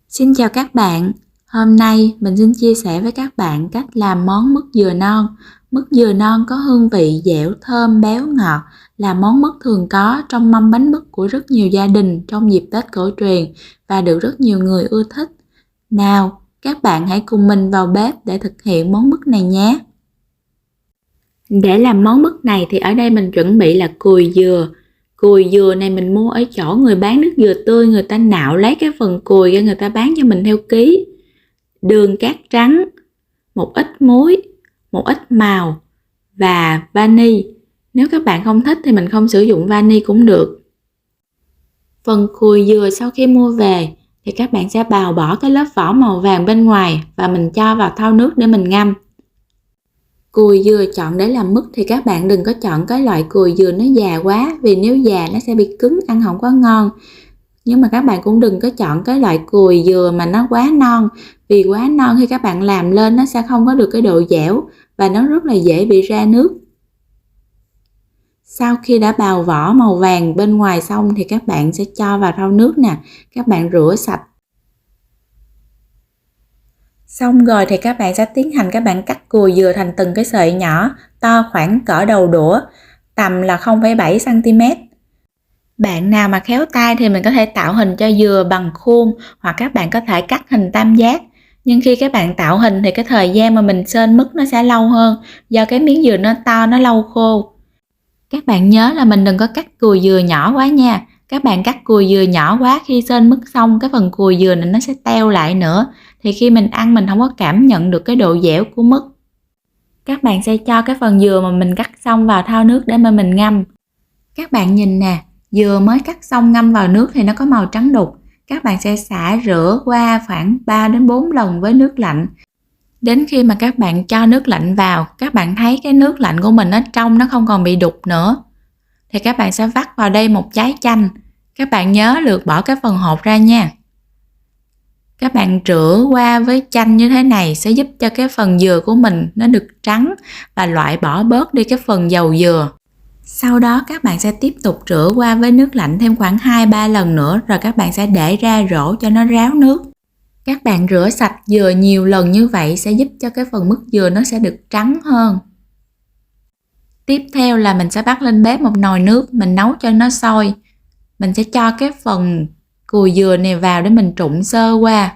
Xin chào các bạn, hôm nay mình xin chia sẻ với các bạn cách làm món mứt dừa non. Mứt dừa non có hương vị dẻo, thơm, béo, ngọt, là món mứt thường có trong mâm bánh mứt của rất nhiều gia đình trong dịp Tết cổ truyền và được rất nhiều người ưa thích. Nào, các bạn hãy cùng mình vào bếp để thực hiện món mứt này nhé. Để làm món mứt này thì ở đây mình chuẩn bị là cùi dừa. Cùi dừa này mình mua ở chỗ người bán nước dừa tươi, người ta nạo lấy cái phần cùi ra người ta bán cho mình theo ký. Đường cát trắng, một ít muối, một ít màu và vani. Nếu các bạn không thích thì mình không sử dụng vani cũng được. Phần cùi dừa sau khi mua về thì các bạn sẽ bào bỏ cái lớp vỏ màu vàng bên ngoài và mình cho vào thau nước để mình ngâm. Cùi dừa chọn để làm mứt thì các bạn đừng có chọn cái loại cùi dừa nó già quá, vì nếu già nó sẽ bị cứng, ăn không có ngon. Nhưng mà các bạn cũng đừng có chọn cái loại cùi dừa mà nó quá non, vì quá non khi các bạn làm lên nó sẽ không có được cái độ dẻo và nó rất là dễ bị ra nước. Sau khi đã bào vỏ màu vàng bên ngoài xong thì các bạn sẽ cho vào thau nước nè, các bạn rửa sạch. Xong rồi thì các bạn sẽ tiến hành các bạn cắt cùi dừa thành từng cái sợi nhỏ, to khoảng cỡ đầu đũa, tầm là 0,7 cm. Bạn nào mà khéo tay thì mình có thể tạo hình cho dừa bằng khuôn, hoặc các bạn có thể cắt hình tam giác. Nhưng khi các bạn tạo hình thì cái thời gian mà mình xên mứt nó sẽ lâu hơn, do cái miếng dừa nó to, nó lâu khô. Các bạn nhớ là mình đừng có cắt cùi dừa nhỏ quá nha. Các bạn cắt cùi dừa nhỏ quá, khi xên mứt xong cái phần cùi dừa này nó sẽ teo lại nữa, thì khi mình ăn mình không có cảm nhận được cái độ dẻo của mứt. Các bạn sẽ cho cái phần dừa mà mình cắt xong vào thau nước để mà mình ngâm. Các bạn nhìn nè, dừa mới cắt xong ngâm vào nước thì nó có màu trắng đục. Các bạn sẽ xả rửa qua khoảng 3 đến 4 lần với nước lạnh. Đến khi mà các bạn cho nước lạnh vào, các bạn thấy cái nước lạnh của mình nó trong, nó không còn bị đục nữa, thì các bạn sẽ vắt vào đây một trái chanh. Các bạn nhớ lược bỏ cái phần hột ra nha. Các bạn rửa qua với chanh như thế này sẽ giúp cho cái phần dừa của mình nó được trắng và loại bỏ bớt đi cái phần dầu dừa. Sau đó các bạn sẽ tiếp tục rửa qua với nước lạnh thêm khoảng 2-3 lần nữa, rồi các bạn sẽ để ra rổ cho nó ráo nước. Các bạn rửa sạch dừa nhiều lần như vậy sẽ giúp cho cái phần mứt dừa nó sẽ được trắng hơn. Tiếp theo là mình sẽ bắt lên bếp một nồi nước, mình nấu cho nó sôi. Mình sẽ cho cái phần cùi dừa này vào để mình trụng sơ qua.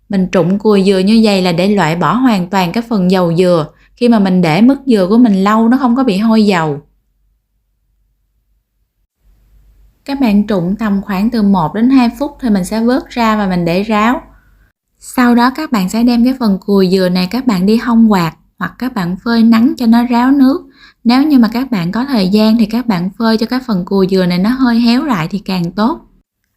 Mình trụng cùi dừa như vậy là để loại bỏ hoàn toàn cái phần dầu dừa. Khi mà mình để mứt dừa của mình lâu nó không có bị hôi dầu. Các bạn trụng tầm khoảng từ 1 đến 2 phút thì mình sẽ vớt ra và mình để ráo. Sau đó các bạn sẽ đem cái phần cùi dừa này các bạn đi hong quạt hoặc các bạn phơi nắng cho nó ráo nước. Nếu như mà các bạn có thời gian thì các bạn phơi cho cái phần cùi dừa này nó hơi héo lại thì càng tốt.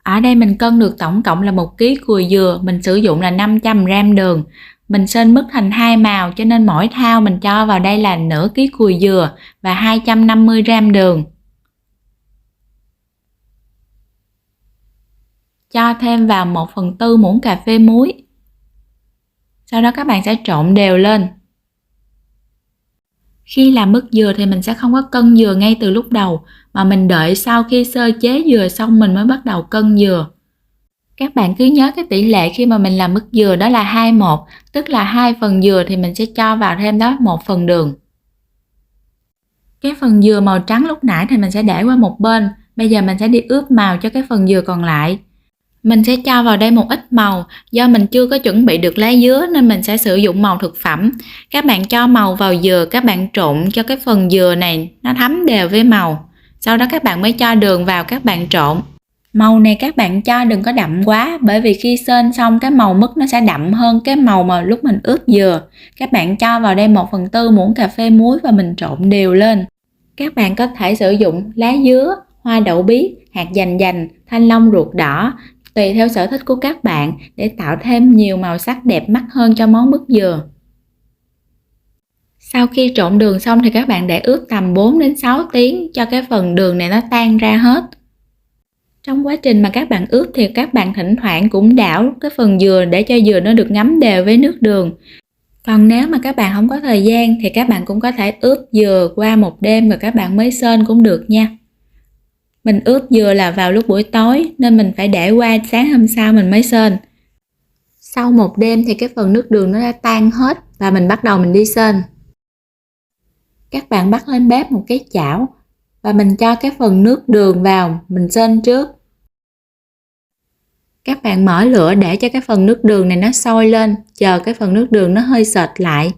Ở đây mình cân được tổng cộng là 1 kg cùi dừa, mình sử dụng là 500g đường. Mình xên mứt thành 2 màu cho nên mỗi thao mình cho vào đây là nửa ký cùi dừa và 250g đường. Cho thêm vào 1/4 muỗng cà phê muối. Sau đó các bạn sẽ trộn đều lên. Khi làm mứt dừa thì mình sẽ không có cân dừa ngay từ lúc đầu, mà mình đợi sau khi sơ chế dừa xong mình mới bắt đầu cân dừa. Các bạn cứ nhớ cái tỷ lệ khi mà mình làm mứt dừa đó là 2:1, tức là 2 phần dừa thì mình sẽ cho vào thêm đó 1 phần đường. Cái phần dừa màu trắng lúc nãy thì mình sẽ để qua một bên, bây giờ mình sẽ đi ướp màu cho cái phần dừa còn lại. Mình sẽ cho vào đây một ít màu, do mình chưa có chuẩn bị được lá dứa nên mình sẽ sử dụng màu thực phẩm. Các bạn cho màu vào dừa, các bạn trộn cho cái phần dừa này nó thấm đều với màu. Sau đó các bạn mới cho đường vào, các bạn trộn. Màu này các bạn cho đừng có đậm quá, bởi vì khi xên xong cái màu mứt nó sẽ đậm hơn cái màu mà lúc mình ướp dừa. Các bạn cho vào đây 1/4 muỗng cà phê muối và mình trộn đều lên. Các bạn có thể sử dụng lá dứa, hoa đậu biếc, hạt dành dành, thanh long ruột đỏ, tùy theo sở thích của các bạn để tạo thêm nhiều màu sắc đẹp mắt hơn cho món mứt dừa. Sau khi trộn đường xong thì các bạn để ướp tầm 4 đến 6 tiếng cho cái phần đường này nó tan ra hết. Trong quá trình mà các bạn ướp thì các bạn thỉnh thoảng cũng đảo cái phần dừa để cho dừa nó được ngấm đều với nước đường. Còn nếu mà các bạn không có thời gian thì các bạn cũng có thể ướp dừa qua một đêm rồi các bạn mới xên cũng được nha. Mình ướp dừa là vào lúc buổi tối nên mình phải để qua sáng hôm sau mình mới xên. Sau một đêm thì cái phần nước đường nó đã tan hết và mình bắt đầu mình đi sên. Các bạn bắt lên bếp một cái chảo và mình cho cái phần nước đường vào, mình sên trước. Các bạn mở lửa để cho cái phần nước đường này nó sôi lên, chờ cái phần nước đường nó hơi sệt lại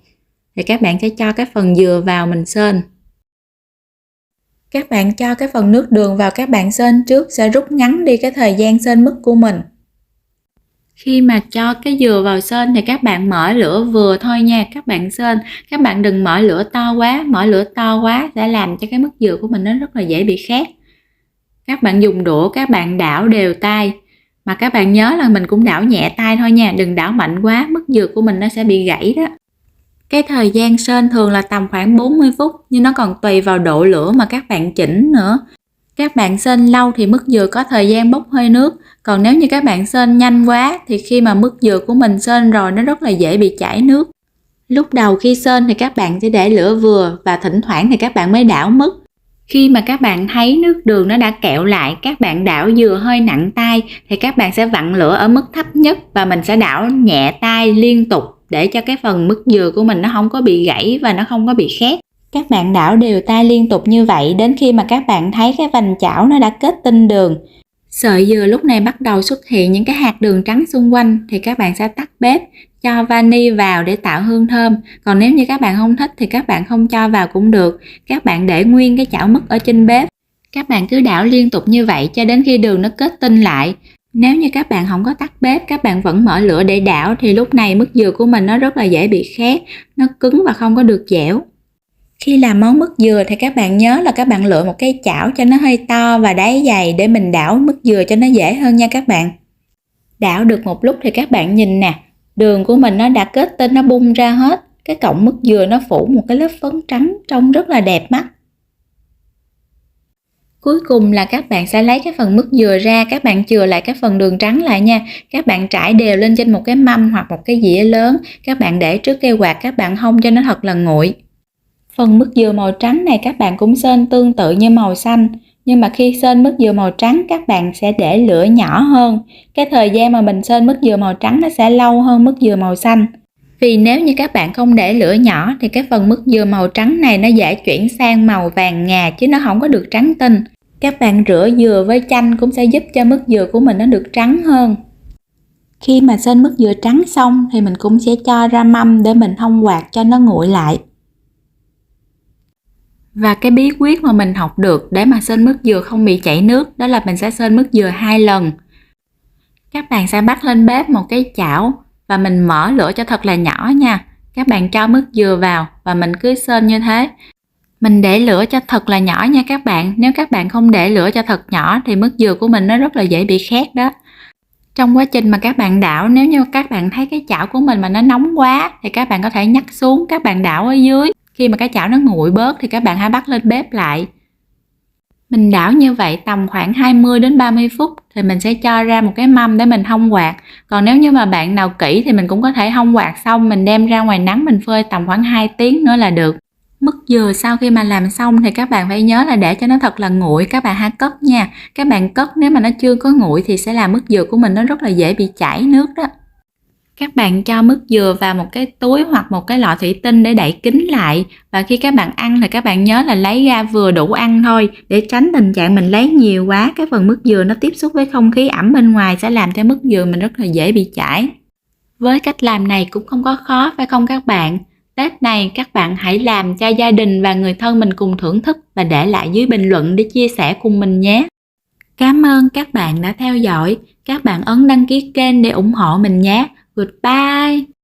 thì các bạn sẽ cho cái phần dừa vào mình sên. Các bạn cho cái phần nước đường vào các bạn sên trước sẽ rút ngắn đi cái thời gian sên mứt của mình. Khi mà cho cái dừa vào sên thì các bạn mở lửa vừa thôi nha, các bạn sên. Các bạn đừng mở lửa to quá, mở lửa to quá sẽ làm cho cái mứt dừa của mình nó rất là dễ bị khét. Các bạn dùng đũa, các bạn đảo đều tay. Mà các bạn nhớ là mình cũng đảo nhẹ tay thôi nha, đừng đảo mạnh quá, mứt dừa của mình nó sẽ bị gãy đó. Cái thời gian sên thường là tầm khoảng 40 phút, nhưng nó còn tùy vào độ lửa mà các bạn chỉnh nữa. Các bạn sên lâu thì mứt dừa có thời gian bốc hơi nước, còn nếu như các bạn sên nhanh quá thì khi mà mứt dừa của mình sên rồi nó rất là dễ bị chảy nước. Lúc đầu khi sên thì các bạn sẽ để lửa vừa và thỉnh thoảng thì các bạn mới đảo mứt. Khi mà các bạn thấy nước đường nó đã kẹo lại, các bạn đảo dừa hơi nặng tay thì các bạn sẽ vặn lửa ở mức thấp nhất và mình sẽ đảo nhẹ tay liên tục để cho cái phần mứt dừa của mình nó không có bị gãy và nó không có bị khét. Các bạn đảo đều tay liên tục như vậy đến khi mà các bạn thấy cái vành chảo nó đã kết tinh đường. Sợi dừa lúc này bắt đầu xuất hiện những cái hạt đường trắng xung quanh thì các bạn sẽ tắt bếp, cho vani vào để tạo hương thơm. Còn nếu như các bạn không thích thì các bạn không cho vào cũng được. Các bạn để nguyên cái chảo mứt ở trên bếp. Các bạn cứ đảo liên tục như vậy cho đến khi đường nó kết tinh lại. Nếu như các bạn không có tắt bếp, các bạn vẫn mở lửa để đảo thì lúc này mứt dừa của mình nó rất là dễ bị khét, nó cứng và không có được dẻo. Khi làm món mứt dừa thì các bạn nhớ là các bạn lựa một cái chảo cho nó hơi to và đáy dày để mình đảo mứt dừa cho nó dễ hơn nha các bạn. Đảo được một lúc thì các bạn nhìn nè, đường của mình nó đã kết tinh, nó bung ra hết. Cái cọng mứt dừa nó phủ một cái lớp phấn trắng trông rất là đẹp mắt. Cuối cùng là các bạn sẽ lấy cái phần mứt dừa ra, các bạn chừa lại cái phần đường trắng lại nha. Các bạn trải đều lên trên một cái mâm hoặc một cái dĩa lớn. Các bạn để trước cây quạt, các bạn hông cho nó thật là nguội. Phần mứt dừa màu trắng này các bạn cũng sên tương tự như màu xanh. Nhưng mà khi sên mứt dừa màu trắng các bạn sẽ để lửa nhỏ hơn. Cái thời gian mà mình sên mứt dừa màu trắng nó sẽ lâu hơn mứt dừa màu xanh. Vì nếu như các bạn không để lửa nhỏ thì cái phần mứt dừa màu trắng này nó dễ chuyển sang màu vàng ngà chứ nó không có được trắng tinh. Các bạn rửa dừa với chanh cũng sẽ giúp cho mứt dừa của mình nó được trắng hơn. Khi mà sên mứt dừa trắng xong thì mình cũng sẽ cho ra mâm để mình thông quạt cho nó nguội lại. Và cái bí quyết mà mình học được để mà sên mứt dừa không bị chảy nước đó là mình sẽ sên mứt dừa 2 lần. Các bạn sẽ bắt lên bếp một cái chảo và mình mở lửa cho thật là nhỏ nha. Các bạn cho mứt dừa vào và mình cứ sên như thế. Mình để lửa cho thật là nhỏ nha các bạn. Nếu các bạn không để lửa cho thật nhỏ thì mứt dừa của mình nó rất là dễ bị khét đó. Trong quá trình mà các bạn đảo, nếu như các bạn thấy cái chảo của mình mà nó nóng quá thì các bạn có thể nhắc xuống, các bạn đảo ở dưới. Khi mà cái chảo nó nguội bớt thì các bạn hãy bắt lên bếp lại. Mình đảo như vậy tầm khoảng 20 đến 30 phút thì mình sẽ cho ra một cái mâm để mình hong quạt. Còn nếu như mà bạn nào kỹ thì mình cũng có thể hong quạt xong mình đem ra ngoài nắng mình phơi tầm khoảng 2 tiếng nữa là được. Mứt dừa sau khi mà làm xong thì các bạn phải nhớ là để cho nó thật là nguội, các bạn hãy cất nha. Các bạn cất nếu mà nó chưa có nguội thì sẽ làm mứt dừa của mình nó rất là dễ bị chảy nước đó. Các bạn cho mứt dừa vào một cái túi hoặc một cái lọ thủy tinh để đậy kín lại. Và khi các bạn ăn thì các bạn nhớ là lấy ra vừa đủ ăn thôi, để tránh tình trạng mình lấy nhiều quá, cái phần mứt dừa nó tiếp xúc với không khí ẩm bên ngoài sẽ làm cho mứt dừa mình rất là dễ bị chảy. Với cách làm này cũng không có khó phải không các bạn? Tết này các bạn hãy làm cho gia đình và người thân mình cùng thưởng thức và để lại dưới bình luận để chia sẻ cùng mình nhé. Cảm ơn các bạn đã theo dõi. Các bạn ấn đăng ký kênh để ủng hộ mình nhé. Goodbye!